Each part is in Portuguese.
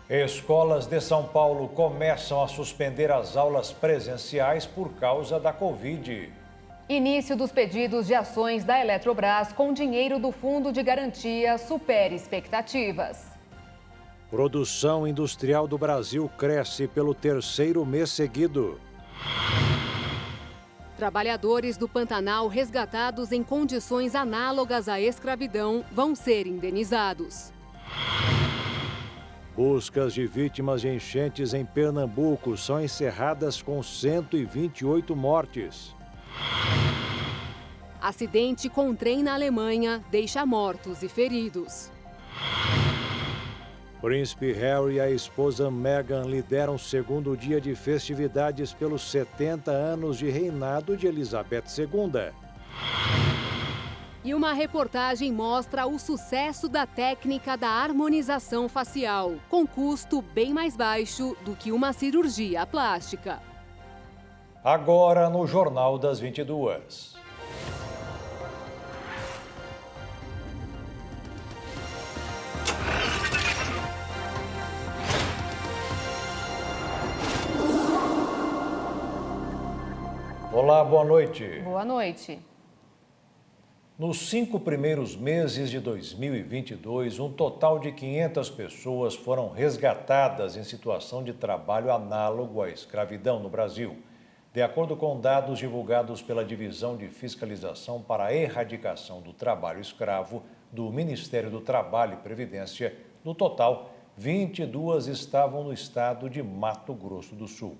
Escolas de São Paulo começam a suspender as aulas presenciais por causa da Covid. Início dos pedidos de ações da Eletrobras com dinheiro do Fundo de Garantia supera expectativas. Produção industrial do Brasil cresce pelo terceiro mês seguido. Trabalhadores do Pantanal resgatados em condições análogas à escravidão vão ser indenizados. Buscas de vítimas de enchentes em Pernambuco são encerradas com 128 mortes. Acidente com trem na Alemanha deixa mortos e feridos. Príncipe Harry e a esposa Meghan lideram o segundo dia de festividades pelos 70 anos de reinado de Elizabeth II. E uma reportagem mostra o sucesso da técnica da harmonização facial, com custo bem mais baixo do que uma cirurgia plástica. Agora no Jornal das 22. Olá, boa noite. Boa noite. Nos 5 primeiros meses de 2022, um total de 500 pessoas foram resgatadas em situação de trabalho análogo à escravidão no Brasil. De acordo com dados divulgados pela Divisão de Fiscalização para a Erradicação do Trabalho Escravo do Ministério do Trabalho e Previdência, no total, 22 estavam no estado de Mato Grosso do Sul.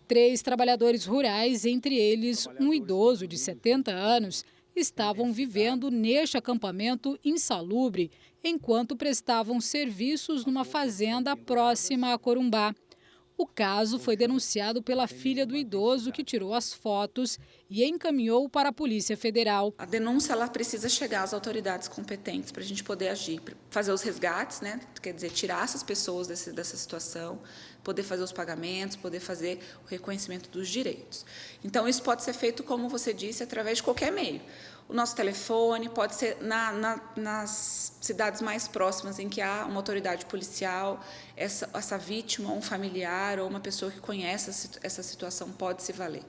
3 trabalhadores rurais, entre eles um idoso de 70 anos, estavam vivendo neste acampamento insalubre enquanto prestavam serviços numa fazenda próxima a Corumbá. O caso foi denunciado pela filha do idoso, que tirou as fotos e encaminhou para a Polícia Federal. A denúncia ela precisa chegar às autoridades competentes para a gente poder agir, fazer os resgates, né? Quer dizer, tirar essas pessoas dessa situação, poder fazer os pagamentos, poder fazer o reconhecimento dos direitos. Então, isso pode ser feito, como você disse, através de qualquer meio. O nosso telefone pode ser nas cidades mais próximas em que há uma autoridade policial, essa vítima, um familiar ou uma pessoa que conhece essa situação pode se valer.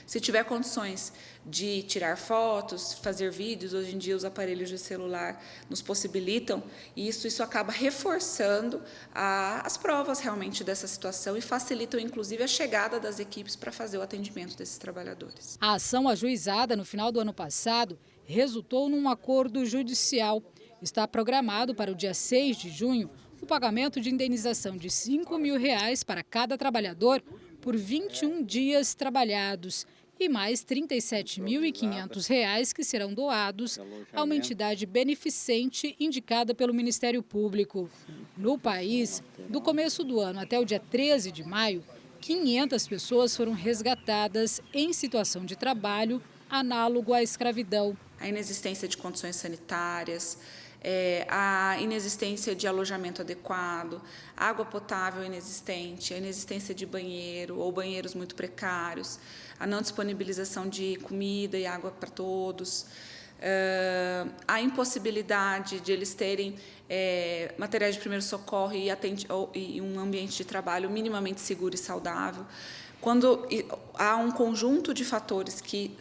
Se tiver condições de tirar fotos, fazer vídeos, hoje em dia os aparelhos de celular nos possibilitam, e isso acaba reforçando as provas realmente dessa situação e facilitam, inclusive, a chegada das equipes para fazer o atendimento desses trabalhadores. A ação ajuizada no final do ano passado resultou num acordo judicial. Está programado para o dia 6 de junho o pagamento de indenização de R$ 5.000 para cada trabalhador por 21 dias trabalhados e mais R$ 37.500 que serão doados a uma entidade beneficente indicada pelo Ministério Público. No país, do começo do ano até o dia 13 de maio, 500 pessoas foram resgatadas em situação de trabalho análogo à escravidão. A inexistência de condições sanitárias, a inexistência de alojamento adequado, água potável inexistente, a inexistência de banheiro ou banheiros muito precários, a não disponibilização de comida e água para todos, a impossibilidade de eles terem materiais de primeiro socorro e um ambiente de trabalho minimamente seguro e saudável. Quando há um conjunto de fatores que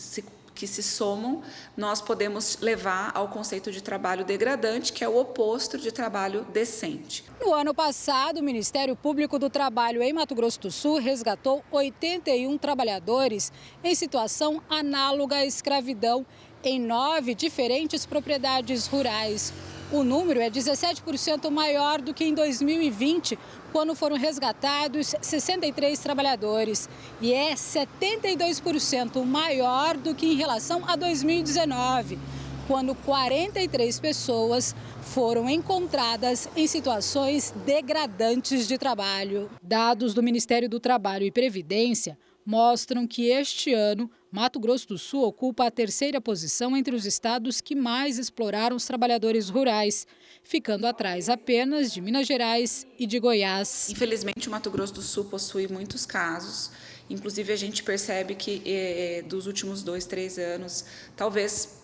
se somam, nós podemos levar ao conceito de trabalho degradante, que é o oposto de trabalho decente. No ano passado, o Ministério Público do Trabalho em Mato Grosso do Sul resgatou 81 trabalhadores em situação análoga à escravidão em 9 diferentes propriedades rurais. O número é 17% maior do que em 2020, quando foram resgatados 63 trabalhadores, e é 72% maior do que em relação a 2019, quando 43 pessoas foram encontradas em situações degradantes de trabalho. Dados do Ministério do Trabalho e Previdência mostram que este ano Mato Grosso do Sul ocupa a 3ª posição entre os estados que mais exploraram os trabalhadores rurais, ficando atrás apenas de Minas Gerais e de Goiás. Infelizmente, o Mato Grosso do Sul possui muitos casos. Inclusive, a gente percebe que dos últimos 2, 3 anos, talvez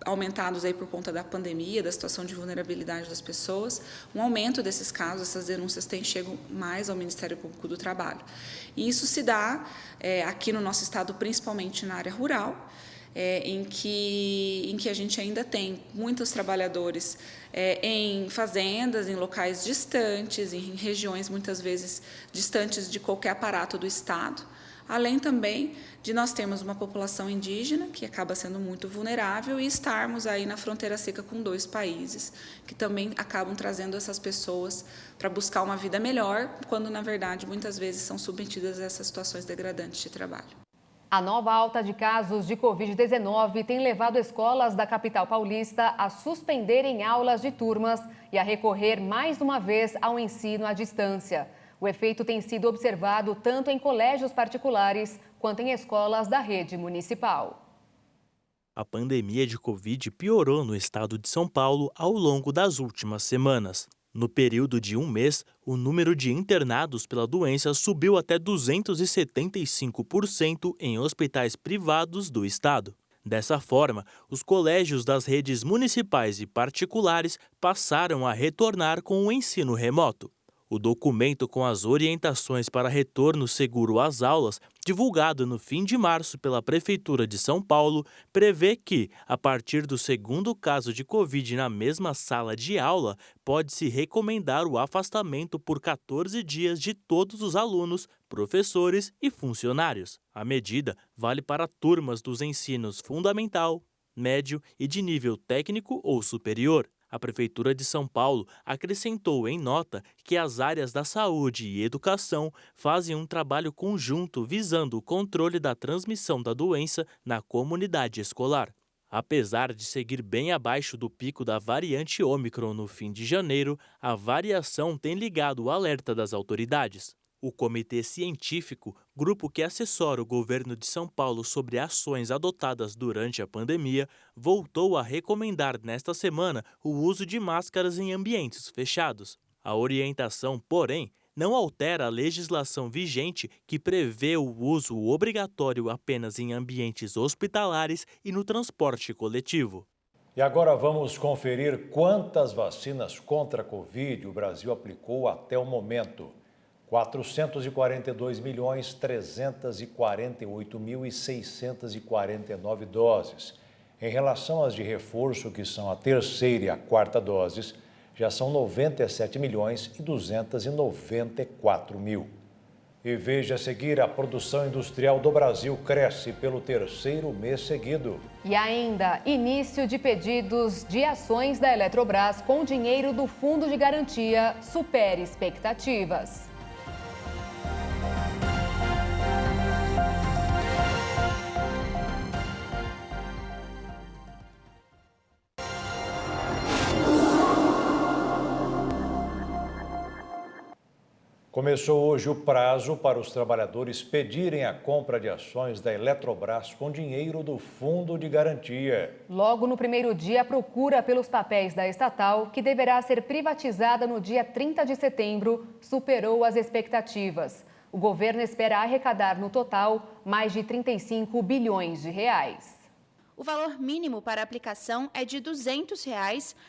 aumentados aí por conta da pandemia, da situação de vulnerabilidade das pessoas, um aumento desses casos, essas denúncias têm chegado mais ao Ministério Público do Trabalho. E isso se dá aqui no nosso estado, principalmente na área rural, em que a gente ainda tem muitos trabalhadores em fazendas, em locais distantes, em regiões muitas vezes distantes de qualquer aparato do estado. Além também de nós termos uma população indígena que acaba sendo muito vulnerável e estarmos aí na fronteira seca com 2 países que também acabam trazendo essas pessoas para buscar uma vida melhor, quando na verdade muitas vezes são submetidas a essas situações degradantes de trabalho. A nova alta de casos de Covid-19 tem levado escolas da capital paulista a suspenderem aulas de turmas e a recorrer mais uma vez ao ensino à distância. O efeito tem sido observado tanto em colégios particulares quanto em escolas da rede municipal. A pandemia de Covid piorou no estado de São Paulo ao longo das últimas semanas. No período de um mês, o número de internados pela doença subiu até 275% em hospitais privados do estado. Dessa forma, os colégios das redes municipais e particulares passaram a retornar com o ensino remoto. O documento com as orientações para retorno seguro às aulas, divulgado no fim de março pela Prefeitura de São Paulo, prevê que, a partir do segundo caso de Covid na mesma sala de aula, pode-se recomendar o afastamento por 14 dias de todos os alunos, professores e funcionários. A medida vale para turmas dos ensinos fundamental, médio e de nível técnico ou superior. A Prefeitura de São Paulo acrescentou em nota que as áreas da saúde e educação fazem um trabalho conjunto visando o controle da transmissão da doença na comunidade escolar. Apesar de seguir bem abaixo do pico da variante Ômicron no fim de janeiro, a variação tem ligado o alerta das autoridades. O Comitê Científico, grupo que assessora o governo de São Paulo sobre ações adotadas durante a pandemia, voltou a recomendar nesta semana o uso de máscaras em ambientes fechados. A orientação, porém, não altera a legislação vigente que prevê o uso obrigatório apenas em ambientes hospitalares e no transporte coletivo. E agora vamos conferir quantas vacinas contra a Covid o Brasil aplicou até o momento. 442.348.649 doses. Em relação às de reforço, que são a terceira e a quarta doses, já são 97.294.000. E veja a seguir, a produção industrial do Brasil cresce pelo terceiro mês seguido. E ainda, início de pedidos de ações da Eletrobras com dinheiro do Fundo de Garantia supera expectativas. Começou hoje o prazo para os trabalhadores pedirem a compra de ações da Eletrobras com dinheiro do Fundo de Garantia. Logo no primeiro dia, a procura pelos papéis da estatal, que deverá ser privatizada no dia 30 de setembro, superou as expectativas. O governo espera arrecadar no total mais de 35 bilhões de reais. O valor mínimo para aplicação é de R$ 200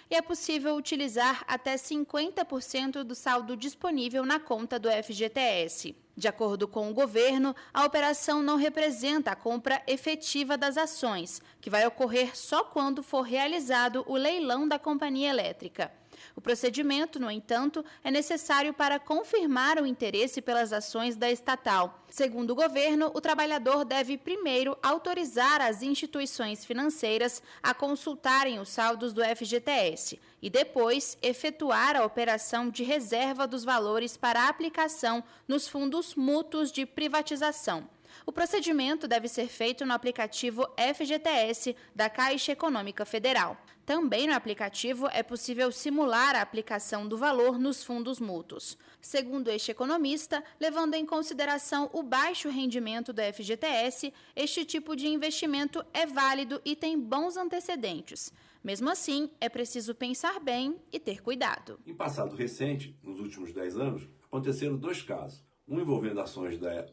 e é possível utilizar até 50% do saldo disponível na conta do FGTS. De acordo com o governo, a operação não representa a compra efetiva das ações, que vai ocorrer só quando for realizado o leilão da companhia elétrica. O procedimento, no entanto, é necessário para confirmar o interesse pelas ações da estatal. Segundo o governo, o trabalhador deve primeiro autorizar as instituições financeiras a consultarem os saldos do FGTS e depois efetuar a operação de reserva dos valores para aplicação nos fundos mútuos de privatização. O procedimento deve ser feito no aplicativo FGTS da Caixa Econômica Federal. Também no aplicativo é possível simular a aplicação do valor nos fundos mútuos. Segundo este economista, levando em consideração o baixo rendimento do FGTS, este tipo de investimento é válido e tem bons antecedentes. Mesmo assim, é preciso pensar bem e ter cuidado. Em passado recente, nos últimos 10 anos, aconteceram 2 casos. Um envolvendo ações da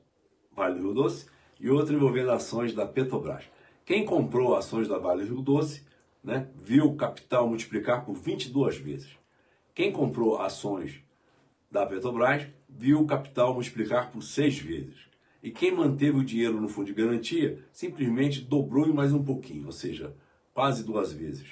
Vale do Rio Doce e outro envolvendo ações da Petrobras. Quem comprou ações da Vale do Rio Doce né, viu o capital multiplicar por 22 vezes. Quem comprou ações da Petrobras viu o capital multiplicar por 6 vezes. E quem manteve o dinheiro no fundo de garantia simplesmente dobrou em mais um pouquinho, ou seja, quase 2 vezes.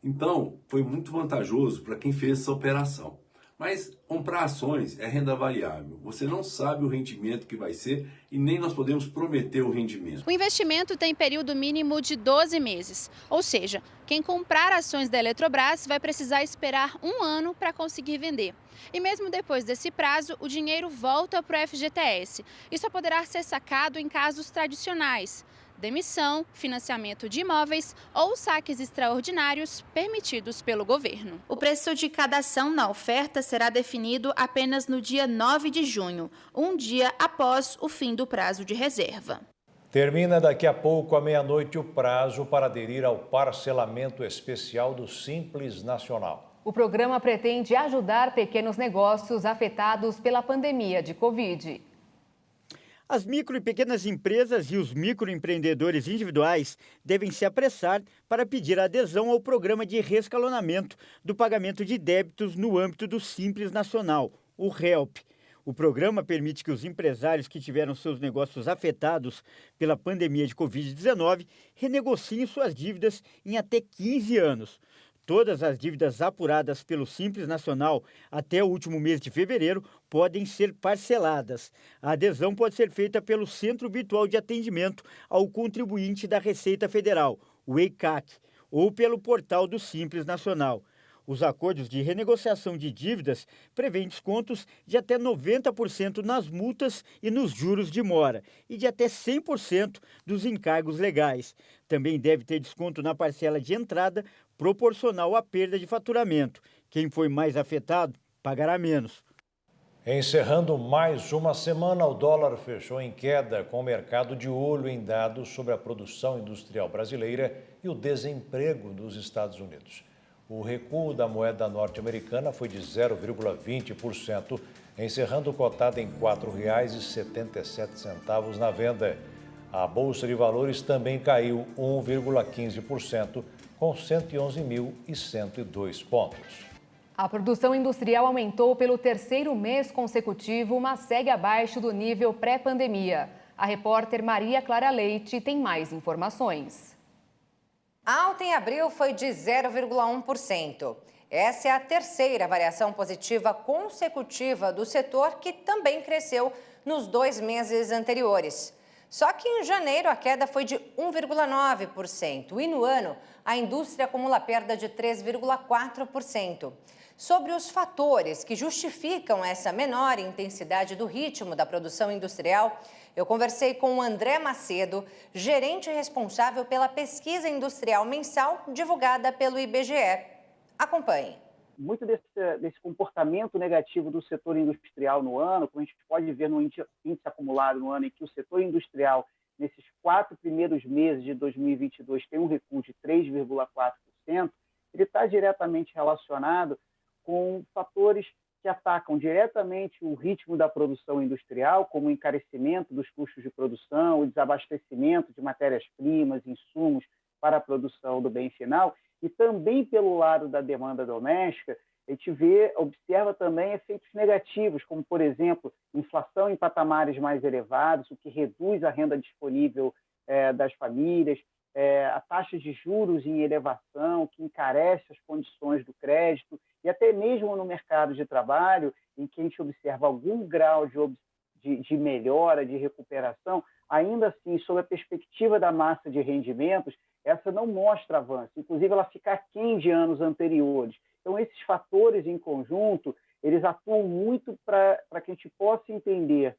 Então, foi muito vantajoso para quem fez essa operação. Mas comprar ações é renda variável. Você não sabe o rendimento que vai ser e nem nós podemos prometer o rendimento. O investimento tem período mínimo de 12 meses. Ou seja, quem comprar ações da Eletrobras vai precisar esperar 1 ano para conseguir vender. E mesmo depois desse prazo, o dinheiro volta para o FGTS e só poderá ser sacado em casos tradicionais: demissão, financiamento de imóveis ou saques extraordinários permitidos pelo governo. O preço de cada ação na oferta será definido apenas no dia 9 de junho, um dia após o fim do prazo de reserva. Termina daqui a pouco, à meia-noite, o prazo para aderir ao parcelamento especial do Simples Nacional. O programa pretende ajudar pequenos negócios afetados pela pandemia de Covid. As micro e pequenas empresas e os microempreendedores individuais devem se apressar para pedir adesão ao programa de reescalonamento do pagamento de débitos no âmbito do Simples Nacional, o HELP. O programa permite que os empresários que tiveram seus negócios afetados pela pandemia de Covid-19 renegociem suas dívidas em até 15 anos. Todas as dívidas apuradas pelo Simples Nacional até o último mês de fevereiro podem ser parceladas. A adesão pode ser feita pelo Centro Virtual de Atendimento ao Contribuinte da Receita Federal, o EICAC, ou pelo portal do Simples Nacional. Os acordos de renegociação de dívidas prevêem descontos de até 90% nas multas e nos juros de mora e de até 100% dos encargos legais. Também deve ter desconto na parcela de entrada proporcional à perda de faturamento. Quem foi mais afetado pagará menos. Encerrando mais uma semana, o dólar fechou em queda, com o mercado de olho em dados sobre a produção industrial brasileira e o desemprego nos Estados Unidos. O recuo da moeda norte-americana foi de 0,20%, encerrando cotada em R$ 4,77 na venda. A Bolsa de Valores também caiu 1,15%, com 111.102 pontos. A produção industrial aumentou pelo 3º mês consecutivo, mas segue abaixo do nível pré-pandemia. A repórter Maria Clara Leite tem mais informações. A alta em abril foi de 0,1%. Essa é a 3ª variação positiva consecutiva do setor, que também cresceu nos 2 meses anteriores. Só que em janeiro a queda foi de 1,9% e no ano a indústria acumula perda de 3,4%. Sobre os fatores que justificam essa menor intensidade do ritmo da produção industrial, eu conversei com o André Macedo, gerente responsável pela pesquisa industrial mensal divulgada pelo IBGE. Acompanhe. Muito desse comportamento negativo do setor industrial no ano, como a gente pode ver no índice acumulado no ano, em que o setor industrial, nesses 4 primeiros meses de 2022, tem um recuo de 3,4%, ele está diretamente relacionado com fatores que atacam diretamente o ritmo da produção industrial, como o encarecimento dos custos de produção, o desabastecimento de matérias-primas, insumos para a produção do bem final, e também pelo lado da demanda doméstica, a gente observa também efeitos negativos, como, por exemplo, inflação em patamares mais elevados, o que reduz a renda disponível das famílias, a taxa de juros em elevação, que encarece as condições do crédito, e até mesmo no mercado de trabalho, em que a gente observa algum grau de melhora, de recuperação, ainda assim, sob a perspectiva da massa de rendimentos, essa não mostra avanço, inclusive ela fica aquém de anos anteriores. Então, esses fatores em conjunto, eles atuam muito para que a gente possa entender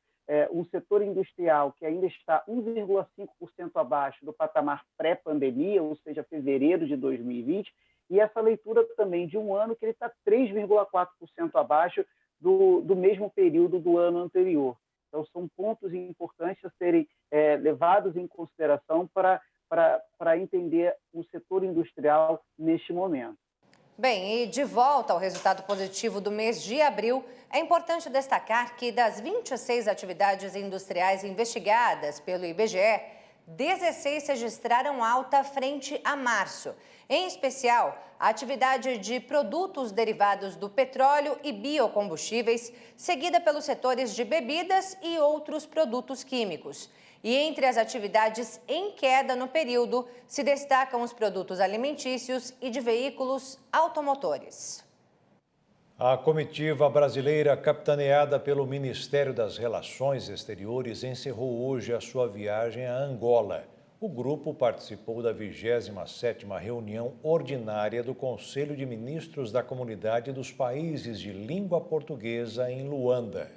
um setor industrial que ainda está 1,5% abaixo do patamar pré-pandemia, ou seja, fevereiro de 2020, e essa leitura também de um ano que ele está 3,4% abaixo do mesmo período do ano anterior. Então, são pontos importantes a serem levados em consideração para entender o setor industrial neste momento. Bem, e de volta ao resultado positivo do mês de abril, é importante destacar que das 26 atividades industriais investigadas pelo IBGE, 16 registraram alta frente a março. Em especial, a atividade de produtos derivados do petróleo e biocombustíveis, seguida pelos setores de bebidas e outros produtos químicos. E entre as atividades em queda no período, se destacam os produtos alimentícios e de veículos automotores. A comitiva brasileira, capitaneada pelo Ministério das Relações Exteriores, encerrou hoje a sua viagem a Angola. O grupo participou da 27ª reunião ordinária do Conselho de Ministros da Comunidade dos Países de Língua Portuguesa em Luanda.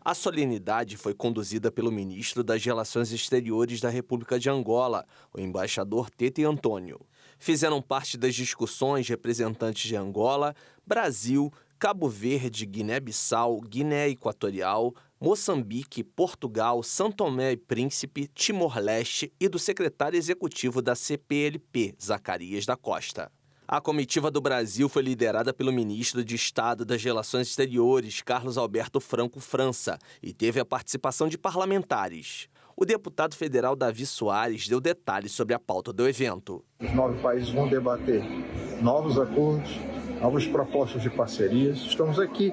A solenidade foi conduzida pelo ministro das Relações Exteriores da República de Angola, o embaixador Tete Antônio. Fizeram parte das discussões representantes de Angola, Brasil, Cabo Verde, Guiné-Bissau, Guiné Equatorial, Moçambique, Portugal, São Tomé e Príncipe, Timor-Leste e do secretário executivo da CPLP, Zacarias da Costa. A comitiva do Brasil foi liderada pelo ministro de Estado das Relações Exteriores, Carlos Alberto Franco França, e teve a participação de parlamentares. O deputado federal Davi Soares deu detalhes sobre a pauta do evento. Os 9 países vão debater novos acordos, novas propostas de parcerias. Estamos aqui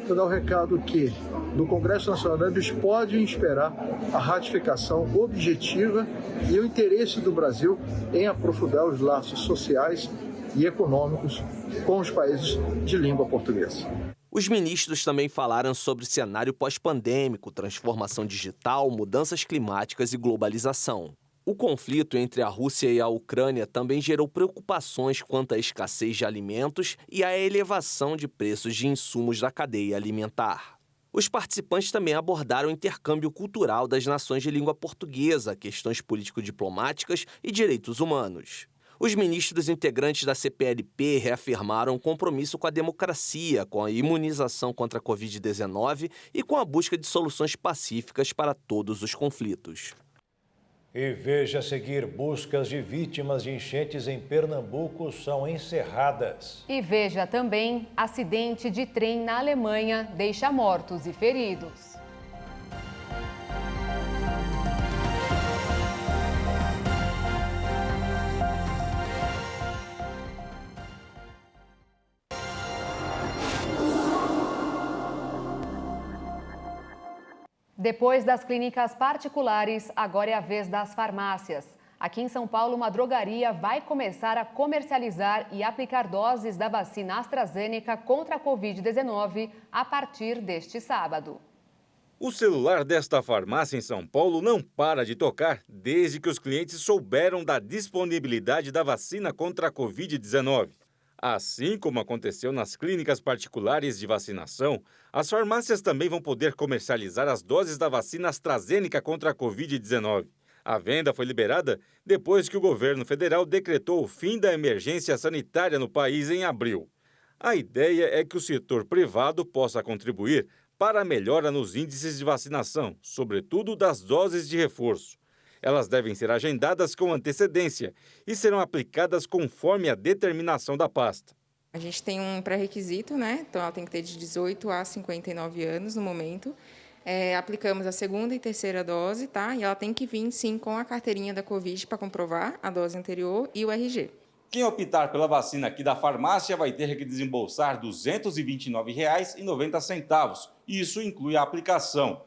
para dar o recado que do Congresso Nacional eles podem esperar a ratificação objetiva e o interesse do Brasil em aprofundar os laços sociais e econômicos com os países de língua portuguesa. Os ministros também falaram sobre o cenário pós-pandêmico, transformação digital, mudanças climáticas e globalização. O conflito entre a Rússia e a Ucrânia também gerou preocupações quanto à escassez de alimentos e à elevação de preços de insumos da cadeia alimentar. Os participantes também abordaram o intercâmbio cultural das nações de língua portuguesa, questões político-diplomáticas e direitos humanos. Os ministros integrantes da CPLP reafirmaram o compromisso com a democracia, com a imunização contra a Covid-19 e com a busca de soluções pacíficas para todos os conflitos. E veja a seguir, buscas de vítimas de enchentes em Pernambuco são encerradas. E veja também, acidente de trem na Alemanha deixa mortos e feridos. Depois das clínicas particulares, agora é a vez das farmácias. Aqui em São Paulo, uma drogaria vai começar a comercializar e aplicar doses da vacina AstraZeneca contra a Covid-19 a partir deste sábado. O celular desta farmácia em São Paulo não para de tocar desde que os clientes souberam da disponibilidade da vacina contra a Covid-19. Assim como aconteceu nas clínicas particulares de vacinação, as farmácias também vão poder comercializar as doses da vacina AstraZeneca contra a Covid-19. A venda foi liberada depois que o governo federal decretou o fim da emergência sanitária no país em abril. A ideia é que o setor privado possa contribuir para a melhora nos índices de vacinação, sobretudo das doses de reforço. Elas devem ser agendadas com antecedência e serão aplicadas conforme a determinação da pasta. A gente tem um pré-requisito, né? Então ela tem que ter de 18 a 59 anos no momento. Aplicamos a segunda e terceira dose, tá? E ela tem que vir, sim, com a carteirinha da Covid para comprovar a dose anterior e o RG. Quem optar pela vacina aqui da farmácia vai ter que desembolsar R$ 229,90. Isso inclui a aplicação.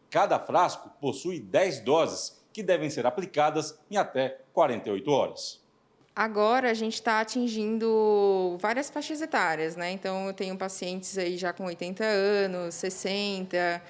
Cada frasco possui 10 doses, que devem ser aplicadas em até 48 horas. Agora a gente está atingindo várias faixas etárias, né? Então eu tenho pacientes aí já com 80 anos, 60,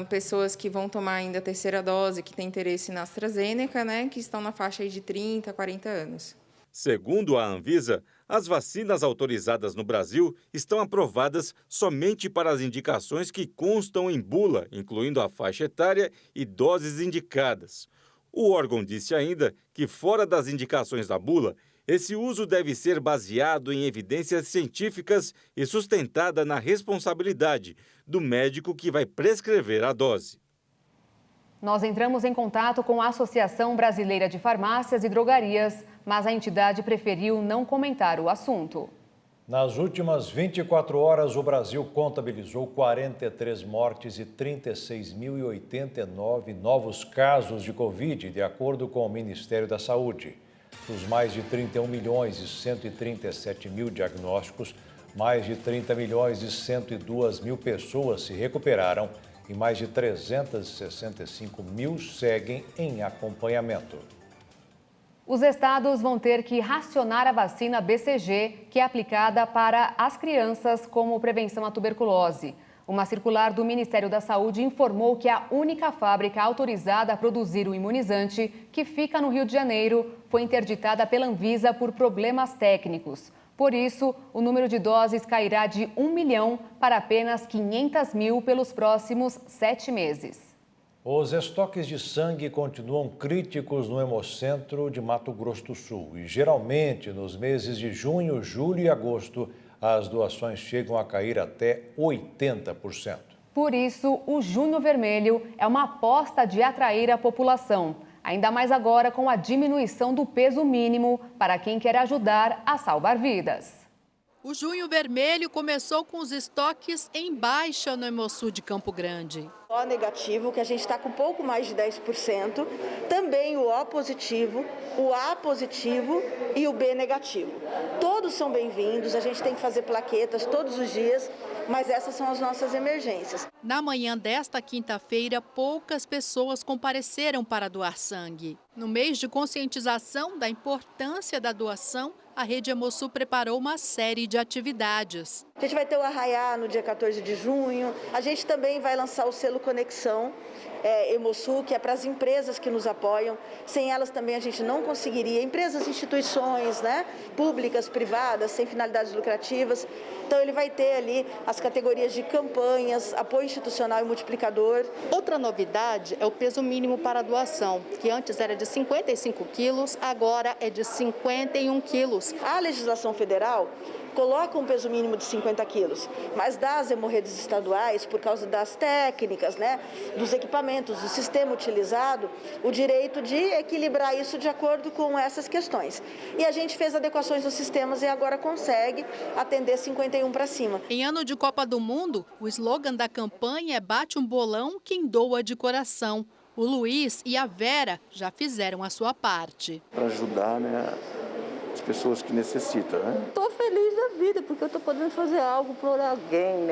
pessoas que vão tomar ainda a terceira dose, que têm interesse na AstraZeneca, né? Que estão na faixa aí de 30, 40 anos. Segundo a Anvisa, as vacinas autorizadas no Brasil estão aprovadas somente para as indicações que constam em bula, incluindo a faixa etária e doses indicadas. O órgão disse ainda que, fora das indicações da bula, esse uso deve ser baseado em evidências científicas e sustentada na responsabilidade do médico que vai prescrever a dose. Nós entramos em contato com a Associação Brasileira de Farmácias e Drogarias, mas a entidade preferiu não comentar o assunto. Nas últimas 24 horas, o Brasil contabilizou 43 mortes e 36.089 novos casos de Covid, de acordo com o Ministério da Saúde. Dos mais de 31 milhões e 137 mil diagnósticos, mais de 30 milhões e 102 mil pessoas se recuperaram e mais de 365 mil seguem em acompanhamento. Os estados vão ter que racionar a vacina BCG, que é aplicada para as crianças como prevenção à tuberculose. Uma circular do Ministério da Saúde informou que a única fábrica autorizada a produzir o imunizante, que fica no Rio de Janeiro, foi interditada pela Anvisa por problemas técnicos. Por isso, o número de doses cairá de 1 milhão para apenas 500 mil pelos próximos 7 meses. Os estoques de sangue continuam críticos no Hemocentro de Mato Grosso do Sul e, geralmente, nos meses de junho, julho e agosto, as doações chegam a cair até 80%. Por isso, o Junho Vermelho é uma aposta de atrair a população, ainda mais agora com a diminuição do peso mínimo para quem quer ajudar a salvar vidas. O Junho Vermelho começou com os estoques em baixa no Hemosul de Campo Grande. O negativo, que a gente está com pouco mais de 10%, também o O positivo, o A positivo e o B negativo. Todos são bem-vindos, a gente tem que fazer plaquetas todos os dias, mas essas são as nossas emergências. Na manhã desta quinta-feira, poucas pessoas compareceram para doar sangue. No mês de conscientização da importância da doação, a Rede Hemosul preparou uma série de atividades. A gente vai ter o Arraiá no dia 14 de junho, a gente também vai lançar o selo Conexão Hemosul, que é para as empresas que nos apoiam. Sem elas também a gente não conseguiria. Empresas, instituições, públicas, privadas, sem finalidades lucrativas. Então ele vai ter ali as categorias de campanhas, apoio institucional e multiplicador. Outra novidade é o peso mínimo para doação, que antes era de 55 quilos, agora é de 51 quilos. A legislação federal coloca um peso mínimo de 50 quilos, mas dá às hemorredes estaduais, por causa das técnicas, dos equipamentos, do sistema utilizado, o direito de equilibrar isso de acordo com essas questões. E a gente fez adequações nos sistemas e agora consegue atender 51 para cima. Em ano de Copa do Mundo, o slogan da campanha é "Bate um bolão, quem doa de coração". O Luiz e a Vera já fizeram a sua parte. Para ajudar, as pessoas que necessitam, Estou feliz da vida, porque eu estou podendo fazer algo por alguém,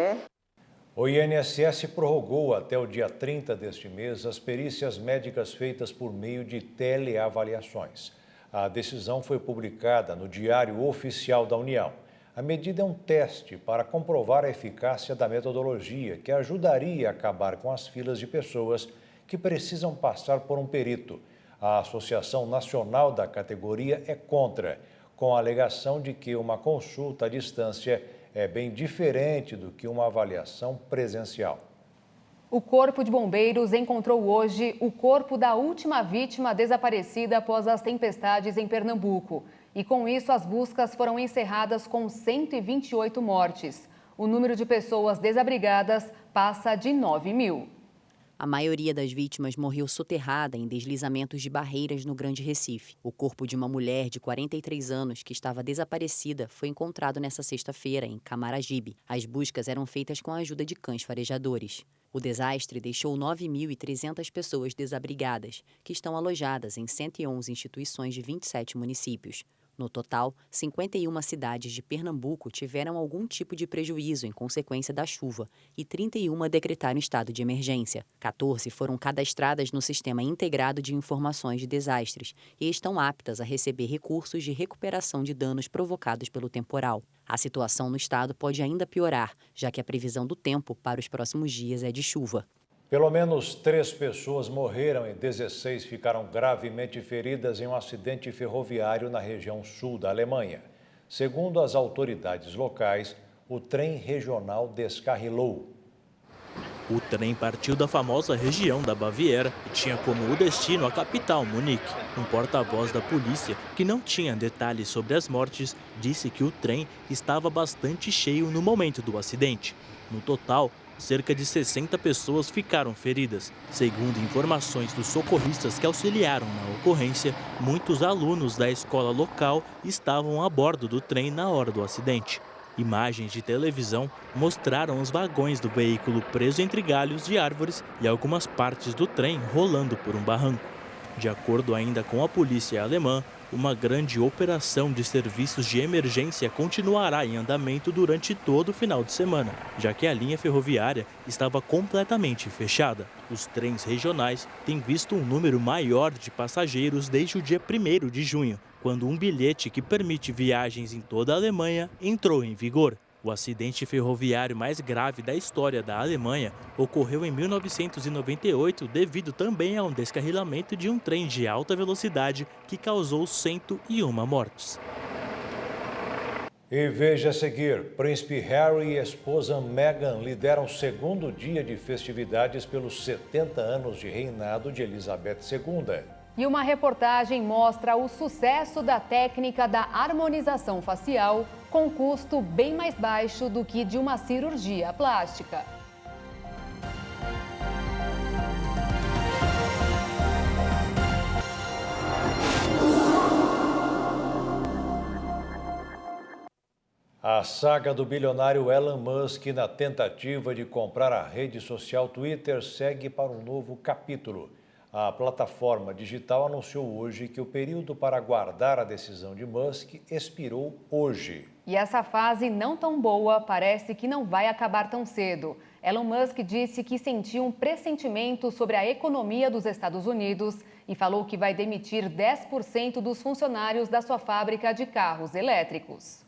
O INSS prorrogou até o dia 30 deste mês as perícias médicas feitas por meio de teleavaliações. A decisão foi publicada no Diário Oficial da União. A medida é um teste para comprovar a eficácia da metodologia, que ajudaria a acabar com as filas de pessoas que precisam passar por um perito. A Associação Nacional da categoria é contra, com a alegação de que uma consulta à distância é bem diferente do que uma avaliação presencial. O Corpo de Bombeiros encontrou hoje o corpo da última vítima desaparecida após as tempestades em Pernambuco. E com isso, as buscas foram encerradas com 128 mortes. O número de pessoas desabrigadas passa de 9 mil. A maioria das vítimas morreu soterrada em deslizamentos de barreiras no Grande Recife. O corpo de uma mulher de 43 anos que estava desaparecida foi encontrado nesta sexta-feira, em Camaragibe. As buscas eram feitas com a ajuda de cães farejadores. O desastre deixou 9.300 pessoas desabrigadas, que estão alojadas em 111 instituições de 27 municípios. No total, 51 cidades de Pernambuco tiveram algum tipo de prejuízo em consequência da chuva e 31 decretaram estado de emergência. 14 foram cadastradas no Sistema Integrado de Informações de Desastres e estão aptas a receber recursos de recuperação de danos provocados pelo temporal. A situação no estado pode ainda piorar, já que a previsão do tempo para os próximos dias é de chuva. Pelo menos 3 pessoas morreram e 16 ficaram gravemente feridas em um acidente ferroviário na região sul da Alemanha. Segundo as autoridades locais, o trem regional descarrilou. O trem partiu da famosa região da Baviera e tinha como destino a capital, Munique. Um porta-voz da polícia, que não tinha detalhes sobre as mortes, disse que o trem estava bastante cheio no momento do acidente. No total, cerca de 60 pessoas ficaram feridas. Segundo informações dos socorristas que auxiliaram na ocorrência, muitos alunos da escola local estavam a bordo do trem na hora do acidente. Imagens de televisão mostraram os vagões do veículo preso entre galhos de árvores e algumas partes do trem rolando por um barranco. De acordo ainda com a polícia alemã, uma grande operação de serviços de emergência continuará em andamento durante todo o final de semana, já que a linha ferroviária estava completamente fechada. Os trens regionais têm visto um número maior de passageiros desde o dia 1º de junho, quando um bilhete que permite viagens em toda a Alemanha entrou em vigor. O acidente ferroviário mais grave da história da Alemanha ocorreu em 1998 devido também a um descarrilamento de um trem de alta velocidade que causou 101 mortes. E veja a seguir, Príncipe Harry e esposa Meghan lideram o segundo dia de festividades pelos 70 anos de reinado de Elizabeth II. E uma reportagem mostra o sucesso da técnica da harmonização facial com custo bem mais baixo do que de uma cirurgia plástica. A saga do bilionário Elon Musk na tentativa de comprar a rede social Twitter segue para um novo capítulo. A plataforma digital anunciou hoje que o período para aguardar a decisão de Musk expirou hoje. E essa fase não tão boa parece que não vai acabar tão cedo. Elon Musk disse que sentiu um pressentimento sobre a economia dos Estados Unidos e falou que vai demitir 10% dos funcionários da sua fábrica de carros elétricos.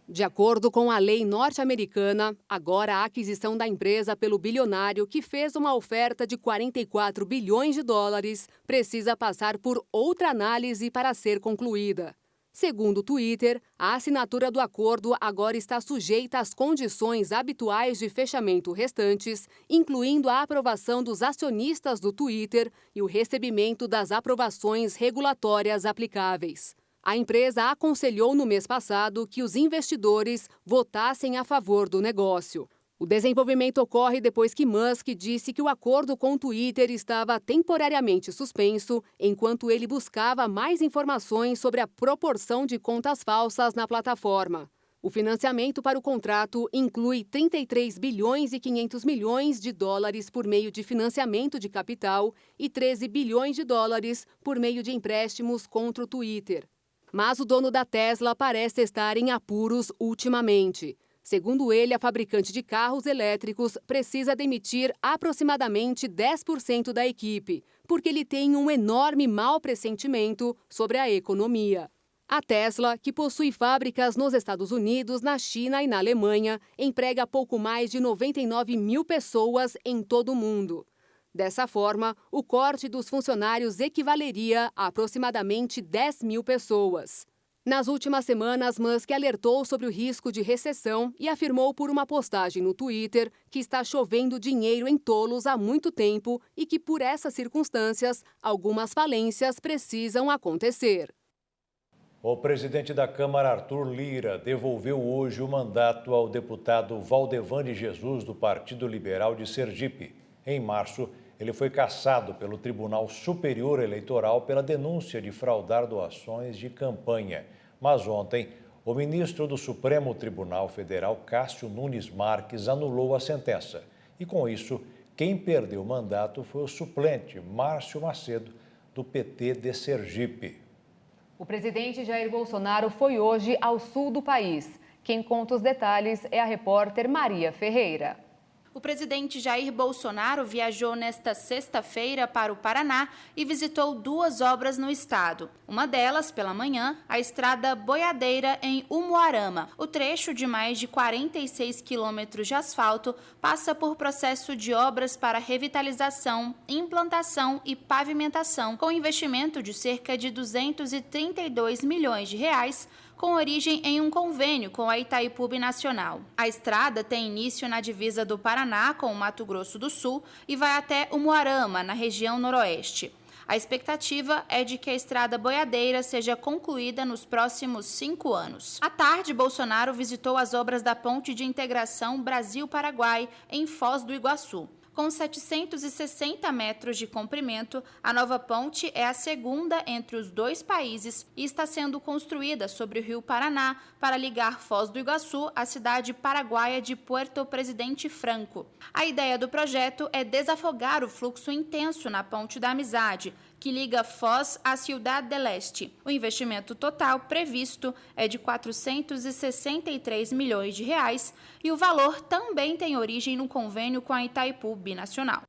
De acordo com a lei norte-americana, agora a aquisição da empresa pelo bilionário que fez uma oferta de 44 bilhões de dólares precisa passar por outra análise para ser concluída. Segundo o Twitter, a assinatura do acordo agora está sujeita às condições habituais de fechamento restantes, incluindo a aprovação dos acionistas do Twitter e o recebimento das aprovações regulatórias aplicáveis. A empresa aconselhou no mês passado que os investidores votassem a favor do negócio. O desenvolvimento ocorre depois que Musk disse que o acordo com o Twitter estava temporariamente suspenso, enquanto ele buscava mais informações sobre a proporção de contas falsas na plataforma. O financiamento para o contrato inclui 33 bilhões e 500 milhões de dólares por meio de financiamento de capital e 13 bilhões de dólares por meio de empréstimos contra o Twitter. Mas o dono da Tesla parece estar em apuros ultimamente. Segundo ele, a fabricante de carros elétricos precisa demitir aproximadamente 10% da equipe, porque ele tem um enorme mau pressentimento sobre a economia. A Tesla, que possui fábricas nos Estados Unidos, na China e na Alemanha, emprega pouco mais de 99 mil pessoas em todo o mundo. Dessa forma, o corte dos funcionários equivaleria a aproximadamente 10 mil pessoas. Nas últimas semanas, Musk alertou sobre o risco de recessão e afirmou por uma postagem no Twitter que está chovendo dinheiro em tolos há muito tempo e que, por essas circunstâncias, algumas falências precisam acontecer. O presidente da Câmara, Arthur Lira, devolveu hoje o mandato ao deputado Valdevan de Jesus, do Partido Liberal de Sergipe. Em março, ele foi cassado pelo Tribunal Superior Eleitoral pela denúncia de fraudar doações de campanha. Mas ontem, o ministro do Supremo Tribunal Federal, Cássio Nunes Marques, anulou a sentença. E com isso, quem perdeu o mandato foi o suplente, Márcio Macedo, do PT de Sergipe. O presidente Jair Bolsonaro foi hoje ao sul do país. Quem conta os detalhes é a repórter Maria Ferreira. O presidente Jair Bolsonaro viajou nesta sexta-feira para o Paraná e visitou 2 obras no estado. Uma delas, pela manhã, a estrada Boiadeira em Umuarama. O trecho de mais de 46 quilômetros de asfalto passa por processo de obras para revitalização, implantação e pavimentação, com investimento de cerca de 232 milhões de reais, com origem em um convênio com a Itaipu Binacional. A estrada tem início na divisa do Paraná com o Mato Grosso do Sul e vai até Umuarama, na região noroeste. A expectativa é de que a estrada Boiadeira seja concluída nos próximos 5 anos. À tarde, Bolsonaro visitou as obras da Ponte de Integração Brasil-Paraguai, em Foz do Iguaçu. Com 760 metros de comprimento, a nova ponte é a segunda entre os dois países e está sendo construída sobre o Rio Paraná para ligar Foz do Iguaçu à cidade paraguaia de Puerto Presidente Franco. A ideia do projeto é desafogar o fluxo intenso na Ponte da Amizade, que liga Foz à Ciudad del Este. O investimento total previsto é de 463 milhões de reais e o valor também tem origem no convênio com a Itaipu Binacional.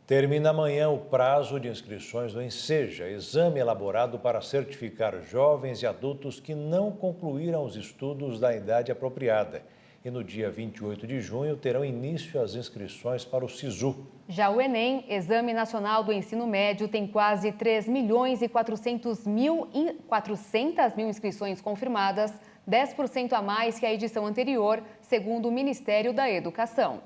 Termina amanhã o prazo de inscrições do Enseja, exame elaborado para certificar jovens e adultos que não concluíram os estudos da idade apropriada. E no dia 28 de junho terão início as inscrições para o SISU. Já o Enem, Exame Nacional do Ensino Médio, tem quase 3.400.000 inscrições confirmadas, 10% a mais que a edição anterior, segundo o Ministério da Educação.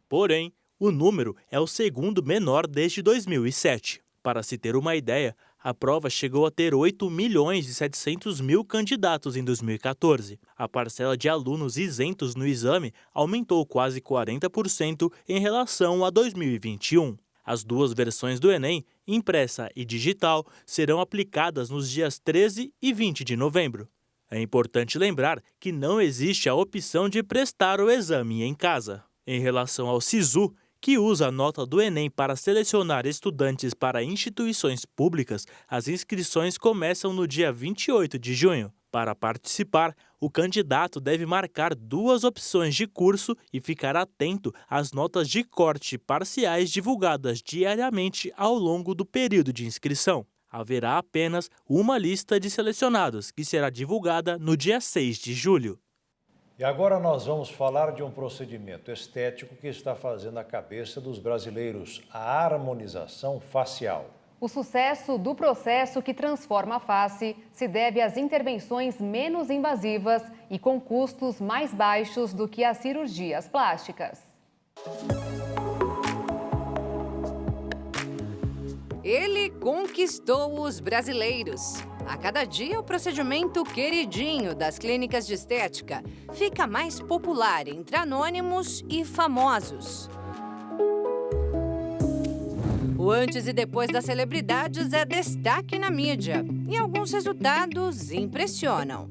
Porém, o número é o segundo menor desde 2007. Para se ter uma ideia, a prova chegou a ter 8.700.000 candidatos em 2014. A parcela de alunos isentos no exame aumentou quase 40% em relação a 2021. As duas versões do Enem, impressa e digital, serão aplicadas nos dias 13 e 20 de novembro. É importante lembrar que não existe a opção de prestar o exame em casa. Em relação ao SISU, que usa a nota do Enem para selecionar estudantes para instituições públicas, as inscrições começam no dia 28 de junho. Para participar, o candidato deve marcar 2 opções de curso e ficar atento às notas de corte parciais divulgadas diariamente ao longo do período de inscrição. Haverá apenas uma lista de selecionados, que será divulgada no dia 6 de julho. E agora nós vamos falar de um procedimento estético que está fazendo a cabeça dos brasileiros, a harmonização facial. O sucesso do processo que transforma a face se deve às intervenções menos invasivas e com custos mais baixos do que as cirurgias plásticas. Ele conquistou os brasileiros. A cada dia, o procedimento queridinho das clínicas de estética fica mais popular entre anônimos e famosos. O antes e depois das celebridades é destaque na mídia e alguns resultados impressionam.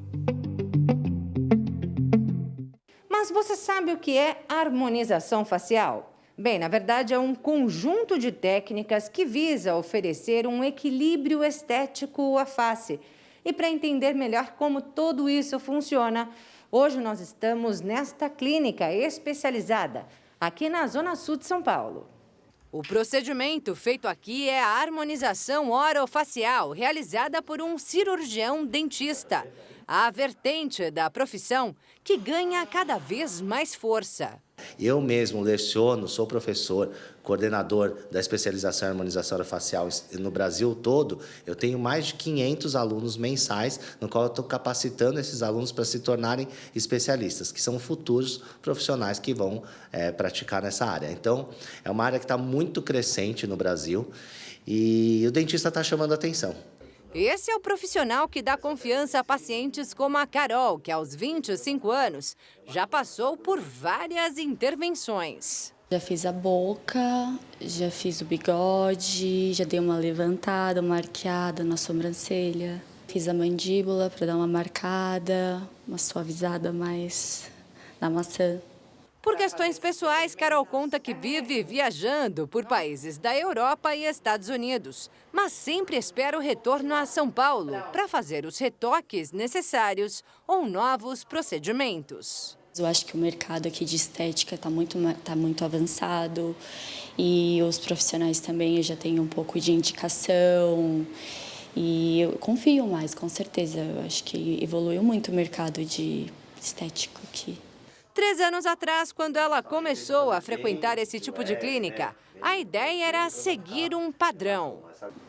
Mas você sabe o que é harmonização facial? Bem, na verdade, é um conjunto de técnicas que visa oferecer um equilíbrio estético à face. E para entender melhor como tudo isso funciona, hoje nós estamos nesta clínica especializada, aqui na Zona Sul de São Paulo. O procedimento feito aqui é a harmonização orofacial, realizada por um cirurgião dentista. A vertente da profissão que ganha cada vez mais força. Eu mesmo leciono, sou professor, coordenador da especialização em harmonização orofacial no Brasil todo. Eu tenho mais de 500 alunos mensais, no qual eu estou capacitando esses alunos para se tornarem especialistas, que são futuros profissionais que vão praticar nessa área. Então, é uma área que está muito crescente no Brasil e o dentista está chamando a atenção. Esse é o profissional que dá confiança a pacientes como a Carol, que aos 25 anos já passou por várias intervenções. Já fiz a boca, já fiz o bigode, já dei uma levantada, uma arqueada na sobrancelha. Fiz a mandíbula para dar uma marcada, uma suavizada mais na maçã. Por questões pessoais, Carol conta que vive viajando por países da Europa e Estados Unidos, mas sempre espera o retorno a São Paulo para fazer os retoques necessários ou novos procedimentos. Eu acho que o mercado aqui de estética está muito avançado e os profissionais também já têm um pouco de indicação e eu confio mais, com certeza. Eu acho que evoluiu muito o mercado de estético aqui. 3 anos atrás, quando ela começou a frequentar esse tipo de clínica, a ideia era seguir um padrão.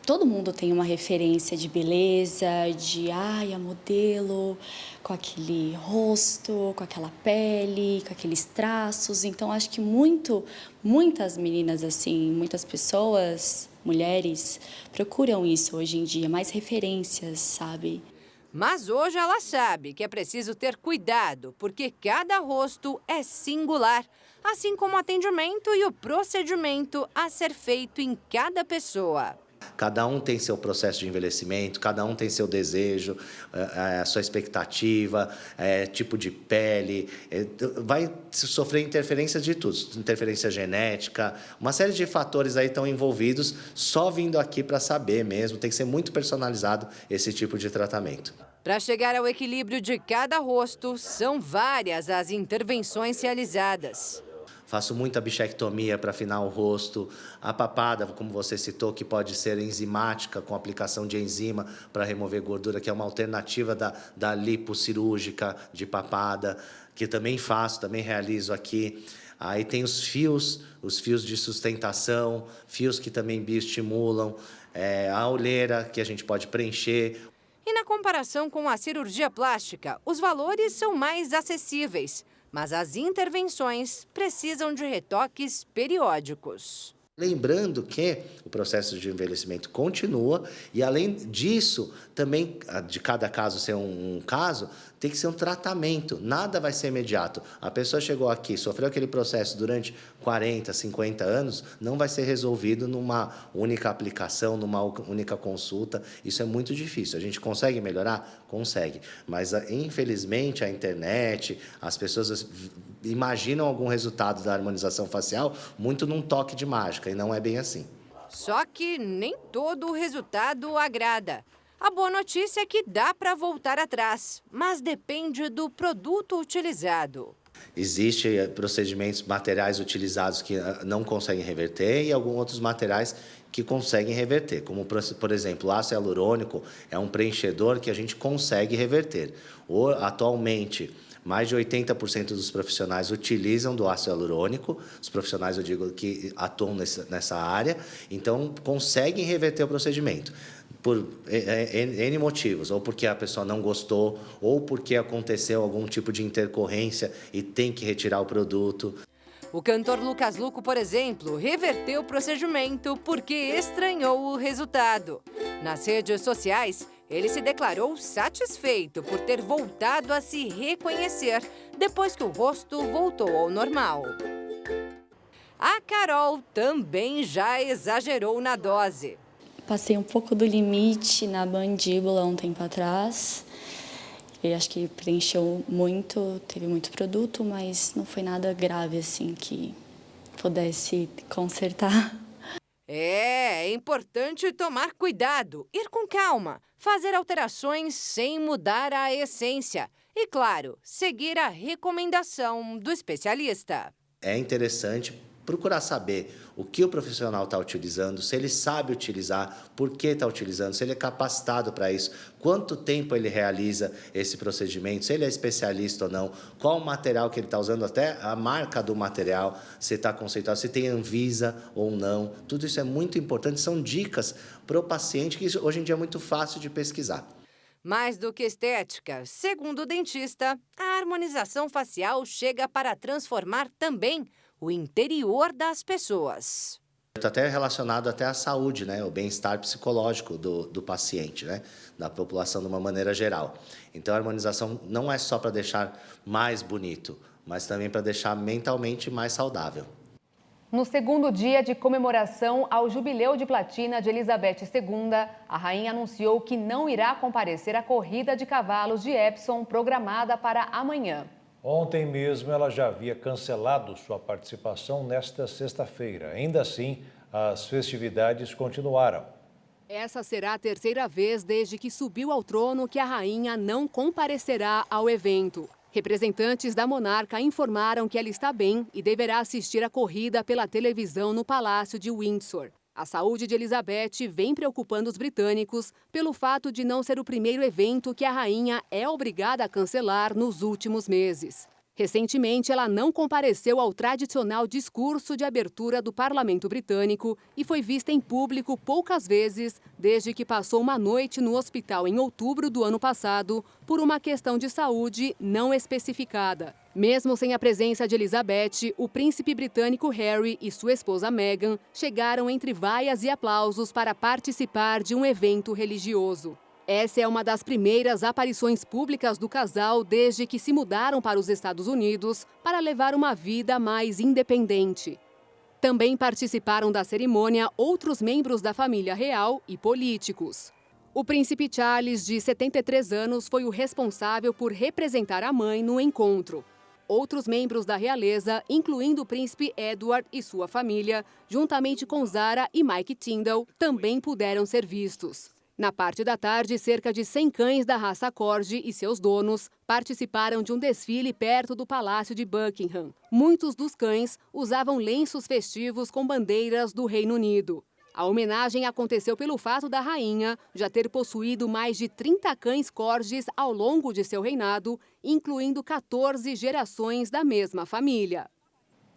Todo mundo tem uma referência de beleza, de a modelo, com aquele rosto, com aquela pele, com aqueles traços. Então, acho que muitas meninas, assim, muitas pessoas, mulheres, procuram isso hoje em dia, mais referências, sabe? Mas hoje ela sabe que é preciso ter cuidado, porque cada rosto é singular. assim como o atendimento e o procedimento a ser feito em cada pessoa. Cada um tem seu processo de envelhecimento, cada um tem seu desejo, a sua expectativa, tipo de pele, vai sofrer interferência de tudo, interferência genética, uma série de fatores aí estão envolvidos, só vindo aqui para saber mesmo, tem que ser muito personalizado esse tipo de tratamento. Para chegar ao equilíbrio de cada rosto, são várias as intervenções realizadas. Faço muita bichectomia para afinar o rosto, a papada, como você citou, que pode ser enzimática, com aplicação de enzima para remover gordura, que é uma alternativa da lipo cirúrgica de papada, que também faço, também realizo aqui. Aí tem os fios de sustentação, fios que também bioestimulam, a olheira que a gente pode preencher. E na comparação com a cirurgia plástica, os valores são mais acessíveis. Mas as intervenções precisam de retoques periódicos. Lembrando que o processo de envelhecimento continua e, além disso, também, de cada caso ser um caso, tem que ser um tratamento, nada vai ser imediato. A pessoa chegou aqui, sofreu aquele processo durante 40, 50 anos, não vai ser resolvido numa única aplicação, numa única consulta. Isso é muito difícil. A gente consegue melhorar? Consegue. Mas, infelizmente, a internet, as pessoas imaginam algum resultado da harmonização facial muito num toque de mágica, e não é bem assim. Só que nem todo o resultado agrada. A boa notícia é que dá para voltar atrás, mas depende do produto utilizado. Existem procedimentos, materiais utilizados que não conseguem reverter e alguns outros materiais que conseguem reverter, como, por exemplo, o ácido hialurônico é um preenchedor que a gente consegue reverter. Atualmente, mais de 80% dos profissionais utilizam do ácido hialurônico, os profissionais, eu digo, que atuam nessa área, então conseguem reverter o procedimento. Por N motivos, ou porque a pessoa não gostou, ou porque aconteceu algum tipo de intercorrência e tem que retirar o produto. O cantor Lucas Luco, por exemplo, reverteu o procedimento porque estranhou o resultado. Nas redes sociais, ele se declarou satisfeito por ter voltado a se reconhecer depois que o rosto voltou ao normal. A Carol também já exagerou na dose. Passei um pouco do limite na mandíbula um tempo atrás. Eu acho que preencheu muito, teve muito produto, mas não foi nada grave assim que pudesse consertar. É importante tomar cuidado, ir com calma, fazer alterações sem mudar a essência e, claro, seguir a recomendação do especialista. É interessante procurar saber o que o profissional está utilizando, se ele sabe utilizar, por que está utilizando, se ele é capacitado para isso, quanto tempo ele realiza esse procedimento, se ele é especialista ou não, qual o material que ele está usando, até a marca do material, se está conceituado, se tem Anvisa ou não. Tudo isso é muito importante, são dicas para o paciente que hoje em dia é muito fácil de pesquisar. Mais do que estética, segundo o dentista, a harmonização facial chega para transformar também o interior das pessoas. Está até relacionado até à saúde, né? O bem-estar psicológico do paciente, né? Da população de uma maneira geral. Então, a harmonização não é só para deixar mais bonito, mas também para deixar mentalmente mais saudável. No segundo dia de comemoração ao Jubileu de Platina de Elizabeth II, a rainha anunciou que não irá comparecer à corrida de cavalos de Epsom programada para amanhã. Ontem mesmo ela já havia cancelado sua participação nesta sexta-feira. Ainda assim, as festividades continuaram. Essa será a terceira vez desde que subiu ao trono que a rainha não comparecerá ao evento. Representantes da monarca informaram que ela está bem e deverá assistir a corrida pela televisão no Palácio de Windsor. A saúde de Elizabeth vem preocupando os britânicos pelo fato de não ser o primeiro evento que a rainha é obrigada a cancelar nos últimos meses. Recentemente, ela não compareceu ao tradicional discurso de abertura do Parlamento Britânico e foi vista em público poucas vezes desde que passou uma noite no hospital em outubro do ano passado por uma questão de saúde não especificada. Mesmo sem a presença de Elizabeth, o príncipe britânico Harry e sua esposa Meghan chegaram entre vaias e aplausos para participar de um evento religioso. Essa é uma das primeiras aparições públicas do casal desde que se mudaram para os Estados Unidos para levar uma vida mais independente. Também participaram da cerimônia outros membros da família real e políticos. O príncipe Charles, de 73 anos, foi o responsável por representar a mãe no encontro. Outros membros da realeza, incluindo o príncipe Edward e sua família, juntamente com Zara e Mike Tindall, também puderam ser vistos. Na parte da tarde, cerca de 100 cães da raça Corgi e seus donos participaram de um desfile perto do Palácio de Buckingham. Muitos dos cães usavam lenços festivos com bandeiras do Reino Unido. A homenagem aconteceu pelo fato da rainha já ter possuído mais de 30 cães Corgis ao longo de seu reinado, incluindo 14 gerações da mesma família.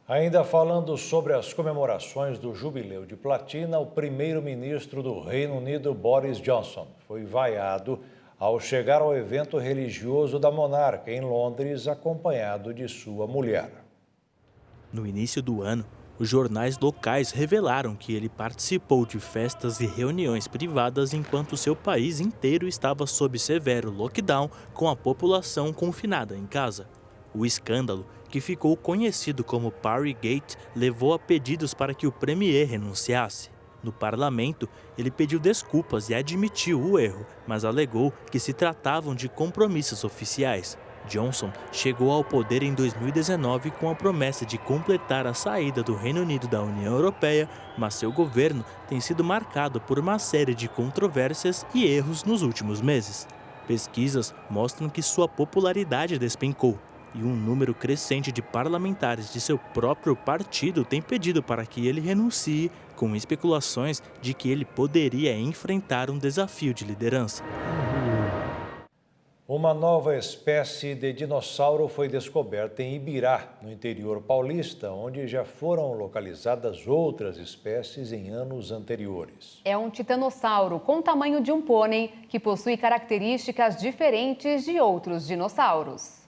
Ainda falando sobre as comemorações do Jubileu de Platina, o primeiro-ministro do Reino Unido, Boris Johnson, foi vaiado ao chegar ao evento religioso da monarca em Londres, acompanhado de sua mulher. No início do ano, os jornais locais revelaram que ele participou de festas e reuniões privadas enquanto seu país inteiro estava sob severo lockdown, com a população confinada em casa. O escândalo, que ficou conhecido como Partygate, levou a pedidos para que o premier renunciasse. No parlamento, ele pediu desculpas e admitiu o erro, mas alegou que se tratavam de compromissos oficiais. Johnson chegou ao poder em 2019 com a promessa de completar a saída do Reino Unido da União Europeia, mas seu governo tem sido marcado por uma série de controvérsias e erros nos últimos meses. Pesquisas mostram que sua popularidade despencou e um número crescente de parlamentares de seu próprio partido tem pedido para que ele renuncie, com especulações de que ele poderia enfrentar um desafio de liderança. Uma nova espécie de dinossauro foi descoberta em Ibirá, no interior paulista, onde já foram localizadas outras espécies em anos anteriores. É um titanossauro com tamanho de um pônei que possui características diferentes de outros dinossauros.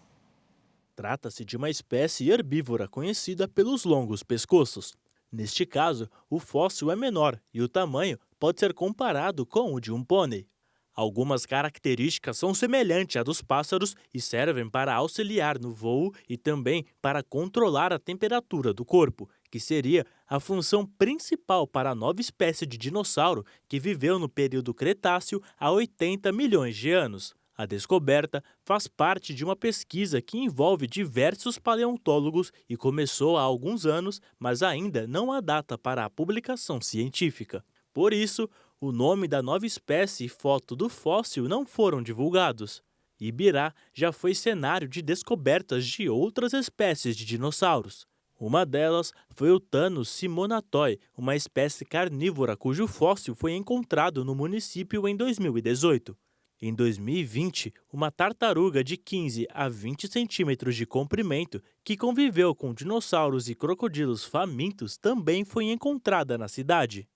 Trata-se de uma espécie herbívora conhecida pelos longos pescoços. Neste caso, o fóssil é menor e o tamanho pode ser comparado com o de um pônei. Algumas características são semelhantes à dos pássaros e servem para auxiliar no voo e também para controlar a temperatura do corpo, que seria a função principal para a nova espécie de dinossauro que viveu no período Cretáceo há 80 milhões de anos. A descoberta faz parte de uma pesquisa que envolve diversos paleontólogos e começou há alguns anos, mas ainda não há data para a publicação científica. Por isso, o nome da nova espécie e foto do fóssil não foram divulgados. Ibirá já foi cenário de descobertas de outras espécies de dinossauros. Uma delas foi o Thanos simonatoi, uma espécie carnívora cujo fóssil foi encontrado no município em 2018. Em 2020, uma tartaruga de 15 a 20 centímetros de comprimento, que conviveu com dinossauros e crocodilos famintos, também foi encontrada na cidade.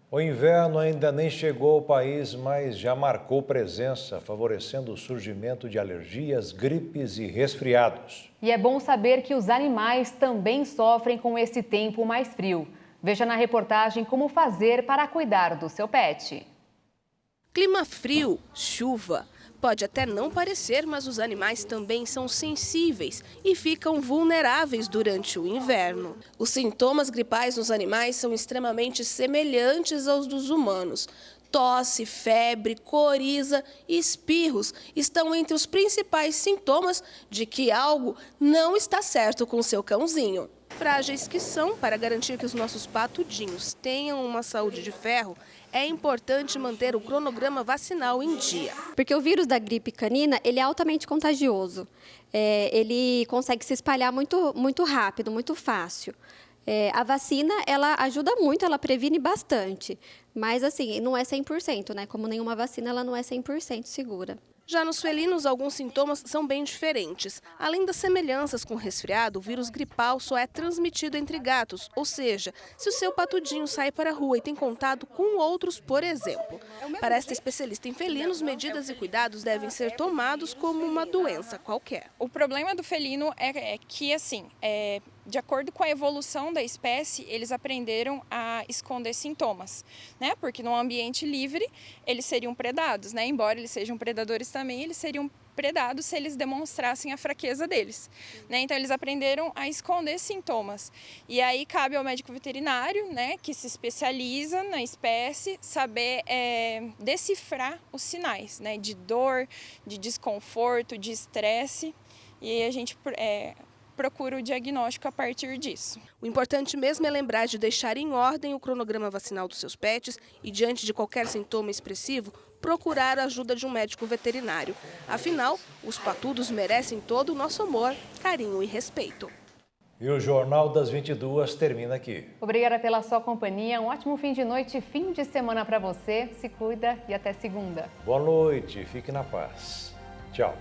O inverno ainda nem chegou ao país, mas já marcou presença, favorecendo o surgimento de alergias, gripes e resfriados. E é bom saber que os animais também sofrem com esse tempo mais frio. Veja na reportagem como fazer para cuidar do seu pet. Clima frio, chuva. Pode até não parecer, mas os animais também são sensíveis e ficam vulneráveis durante o inverno. Os sintomas gripais nos animais são extremamente semelhantes aos dos humanos. Tosse, febre, coriza e espirros estão entre os principais sintomas de que algo não está certo com seu cãozinho. Frágeis que são, para garantir que os nossos patudinhos tenham uma saúde de ferro, é importante manter o cronograma vacinal em dia. Porque o vírus da gripe canina, ele é altamente contagioso. Ele consegue se espalhar muito rápido, muito fácil. A vacina, ela ajuda muito, ela previne bastante. Mas, assim, não é 100%, né? Como nenhuma vacina, ela não é 100% segura. Já nos felinos, alguns sintomas são bem diferentes. Além das semelhanças com resfriado, o vírus gripal só é transmitido entre gatos, ou seja, se o seu patudinho sai para a rua e tem contato com outros, por exemplo. Para esta especialista em felinos, medidas e cuidados devem ser tomados como uma doença qualquer. O problema do felino é que, assim, de acordo com a evolução da espécie, eles aprenderam a esconder sintomas, né? Porque no ambiente livre eles seriam predados, né? Embora eles sejam predadores também, eles seriam predados se eles demonstrassem a fraqueza deles, né? Então eles aprenderam a esconder sintomas. E aí cabe ao médico veterinário, né, que se especializa na espécie, saber decifrar os sinais, né, de dor, de desconforto, de estresse. E aí a gente procura o diagnóstico a partir disso. O importante mesmo é lembrar de deixar em ordem o cronograma vacinal dos seus pets e, diante de qualquer sintoma expressivo, procurar a ajuda de um médico veterinário. Afinal, os patudos merecem todo o nosso amor, carinho e respeito. E o Jornal das 22 termina aqui. Obrigada pela sua companhia, um ótimo fim de noite e fim de semana para você. Se cuida e até segunda. Boa noite, fique na paz. Tchau.